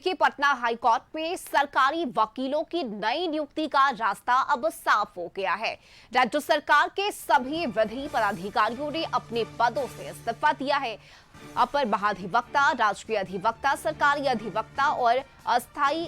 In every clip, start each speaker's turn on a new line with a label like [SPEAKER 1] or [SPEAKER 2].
[SPEAKER 1] देखिए, पटना हाईकोर्ट में सरकारी वकीलों की नई नियुक्ति का रास्ता अब साफ हो गया है। राज्य सरकार के सभी विधि पदाधिकारियों ने अपने पदों से इस्तीफा दिया है। अपर महाधिवक्ता, राजकीय अधिवक्ता, सरकारी अधिवक्ता और अस्थायी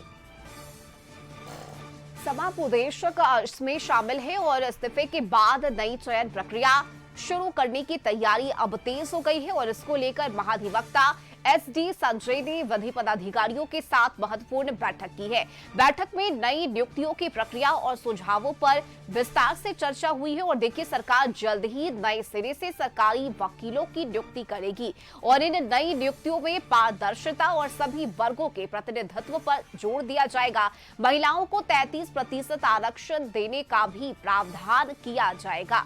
[SPEAKER 1] समापदेशक इसमें शामिल है और इस्तीफे के बाद नई चयन प्रक्रिया शुरू करने की तैयारी अब तेज हो गई है और इसको लेकर महाधिवक्ता एसडी संजय ने विधि पदाधिकारियों के साथ महत्वपूर्ण बैठक की है। बैठक में नई नियुक्तियों की प्रक्रिया और सुझावों पर विस्तार से चर्चा हुई है और देखिए, सरकार जल्द ही नए सिरे से सरकारी वकीलों की नियुक्ति करेगी और इन नई नियुक्तियों में पारदर्शिता और सभी वर्गों के प्रतिनिधित्व पर जोर दिया जाएगा। महिलाओं को 33% आरक्षण देने का भी प्रावधान किया जाएगा।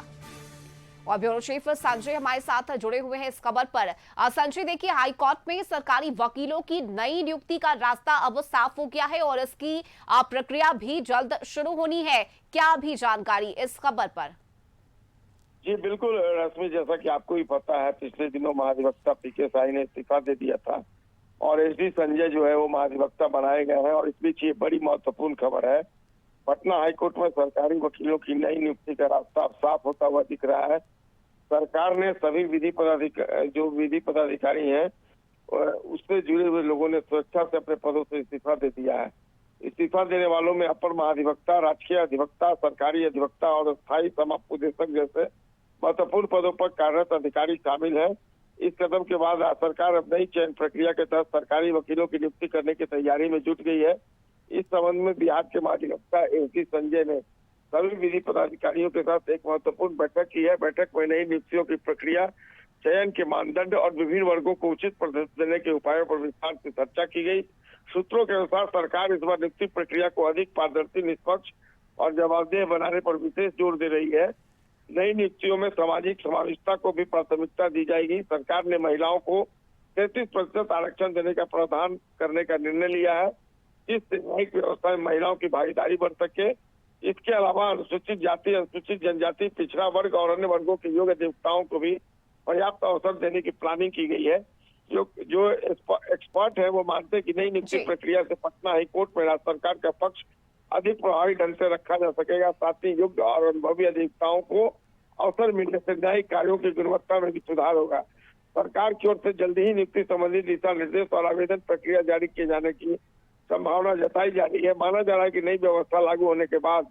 [SPEAKER 1] और ब्यूरो चीफ संजय हमारे साथ जुड़े हुए हैं इस खबर पर। संजय, देखिए, हाईकोर्ट में सरकारी वकीलों की नई नियुक्ति का रास्ता अब साफ हो गया है और इसकी प्रक्रिया भी जल्द शुरू होनी है। क्या भी जानकारी इस खबर पर?
[SPEAKER 2] जी बिल्कुल रश्मि, जैसा कि आपको भी पता है, पिछले दिनों महाधिवक्ता पीके साई ने इस्तीफा दे दिया था और एसडी संजय जो है वो महाधिवक्ता बनाए गए हैं। और इस बीच ये बड़ी महत्वपूर्ण खबर है, पटना हाईकोर्ट में सरकारी वकीलों की नई नियुक्ति का रास्ता अब साफ होता हुआ दिख रहा है। सरकार ने सभी विधि पदाधिकारी हैं उससे जुड़े हुए लोगों ने स्वेच्छा से अपने पदों से इस्तीफा दे दिया है। इस्तीफा देने वालों में अपर महाधिवक्ता, राजकीय अधिवक्ता, सरकारी अधिवक्ता और स्थायी समापदेशक जैसे महत्वपूर्ण पदों पर कार्यरत अधिकारी शामिल है। इस कदम के बाद सरकार अब नई चयन प्रक्रिया के तहत सरकारी वकीलों की नियुक्ति करने की तैयारी में जुट गई है। इस संबंध में बिहार के महाधिवक्ता एसडी संजय ने सभी विधि पदाधिकारियों के साथ एक महत्वपूर्ण बैठक की है। बैठक में नई नियुक्तियों की प्रक्रिया, चयन के मानदंड और विभिन्न वर्गों को उचित प्रतिनिधित्व देने के उपायों पर विस्तार से चर्चा की गई। सूत्रों के अनुसार सरकार इस बार नियुक्ति प्रक्रिया को अधिक पारदर्शी, निष्पक्ष और जवाबदेह बनाने पर विशेष जोर दे रही है। नई नियुक्तियों में सामाजिक समावेशिता को भी प्राथमिकता दी जाएगी। सरकार ने महिलाओं को 33% आरक्षण देने का प्रावधान करने का निर्णय लिया है, जिससे न्यायिक व्यवस्था में महिलाओं की भागीदारी बढ़ सके। इसके अलावा अनुसूचित जाति, अनुसूचित जनजाति, पिछड़ा वर्ग और अन्य वर्गों के योग्य अधिवक्ताओं को भी पर्याप्त अवसर देने की प्लानिंग की गई है। जो एक्सपर्ट है वो मानते हैं कि नई नियुक्ति प्रक्रिया से पटना हाईकोर्ट में राज्य सरकार का पक्ष अधिक प्रभावी ढंग से रखा जा सकेगा। साथ ही योग्य और अनुभवी अधिवक्ताओं को अवसर मिलने से न्यायिक कार्यों की गुणवत्ता में भी सुधार होगा। सरकार की ओर से जल्दी ही नियुक्ति संबंधी दिशा निर्देश और आवेदन प्रक्रिया जारी किए जाने की संभावना जताई जा रही है। माना जा रहा है कि नई व्यवस्था लागू होने के बाद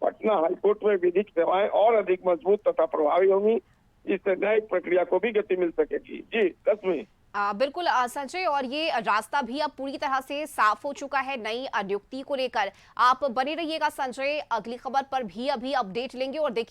[SPEAKER 2] पटना हाईकोर्ट में विधिक सेवाएं और अधिक मजबूत तथा प्रभावी होंगी, जिससे न्यायिक प्रक्रिया को भी गति मिल सकेगी। जी रश्मि।
[SPEAKER 1] बिल्कुल संजय, और ये रास्ता भी अब पूरी तरह से साफ हो चुका है नई नियुक्ति को लेकर। आप बने रहिएगा संजय, अगली खबर पर भी अभी अपडेट लेंगे और देखिए